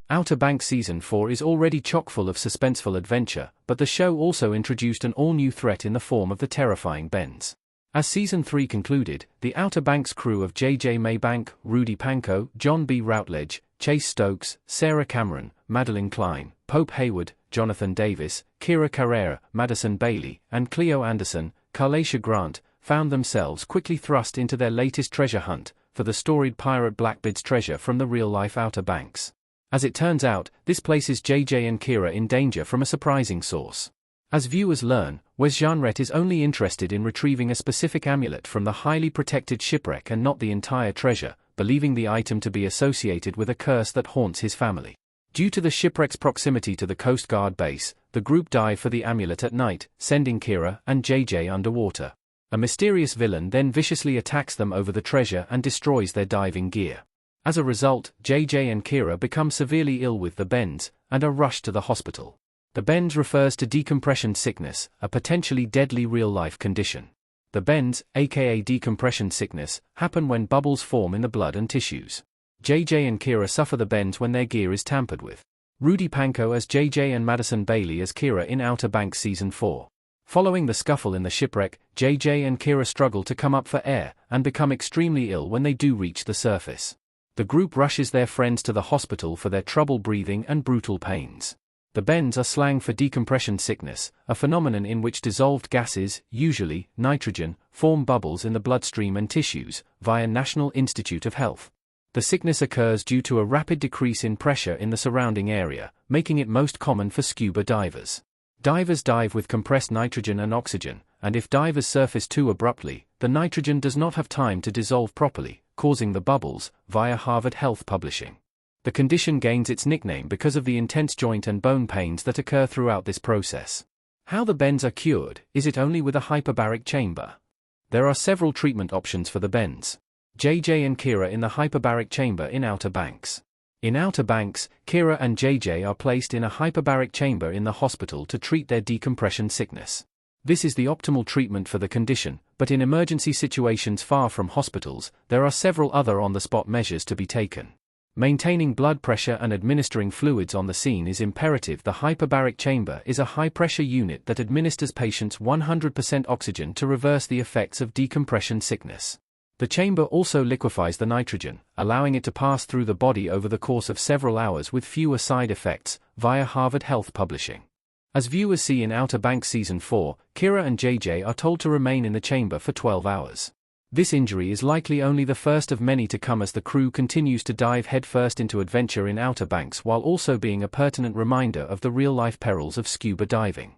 Outer Banks Season 4 is already chock full of suspenseful adventure, but the show also introduced an all-new threat in the form of the terrifying bends. As Season 3 concluded, the Outer Banks crew of J.J. Maybank, Rudy Pankow, John B. Routledge, Chase Stokes, Sarah Cameron, Madeline Klein, Pope Hayward, Jonathan Davis, Kiara Carrera, Madison Bailey, and Cleo Anderson, Carlacia Grant, found themselves quickly thrust into their latest treasure hunt for the storied pirate Blackbeard's treasure from the real-life Outer Banks. As it turns out, this places JJ and Kiara in danger from a surprising source. As viewers learn, Wes Jeanrette is only interested in retrieving a specific amulet from the highly protected shipwreck and not the entire treasure, believing the item to be associated with a curse that haunts his family. Due to the shipwreck's proximity to the Coast Guard base, the group dive for the amulet at night, sending Kiara and JJ underwater. A mysterious villain then viciously attacks them over the treasure and destroys their diving gear. As a result, JJ and Kiara become severely ill with the bends, and are rushed to the hospital. The bends refers to decompression sickness, a potentially deadly real-life condition. The bends, aka decompression sickness, happen when bubbles form in the blood and tissues. JJ and Kiara suffer the bends when their gear is tampered with. Rudy Pankow as JJ and Madison Bailey as Kiara in Outer Banks Season 4. Following the scuffle in the shipwreck, JJ and Kiara struggle to come up for air, and become extremely ill when they do reach the surface. The group rushes their friends to the hospital for their trouble breathing and brutal pains. The bends are slang for decompression sickness, a phenomenon in which dissolved gases, usually nitrogen, form bubbles in the bloodstream and tissues, via National Institute of Health. The sickness occurs due to a rapid decrease in pressure in the surrounding area, making it most common for scuba divers. Divers dive with compressed nitrogen and oxygen, and if divers surface too abruptly, the nitrogen does not have time to dissolve properly, causing the bubbles, via Harvard Health Publishing. The condition gains its nickname because of the intense joint and bone pains that occur throughout this process. How the bends are cured? Is it only with a hyperbaric chamber? There are several treatment options for the bends. JJ and Kiara in the hyperbaric chamber in Outer Banks. In Outer Banks, Kiara and JJ are placed in a hyperbaric chamber in the hospital to treat their decompression sickness. This is the optimal treatment for the condition, but in emergency situations far from hospitals, there are several other on-the-spot measures to be taken. Maintaining blood pressure and administering fluids on the scene is imperative. The hyperbaric chamber is a high-pressure unit that administers patients 100% oxygen to reverse the effects of decompression sickness. The chamber also liquefies the nitrogen, allowing it to pass through the body over the course of several hours with fewer side effects, via Harvard Health Publishing. As viewers see in Outer Banks Season 4, Kiara and JJ are told to remain in the chamber for 12 hours. This injury is likely only the first of many to come as the crew continues to dive headfirst into adventure in Outer Banks while also being a pertinent reminder of the real-life perils of scuba diving.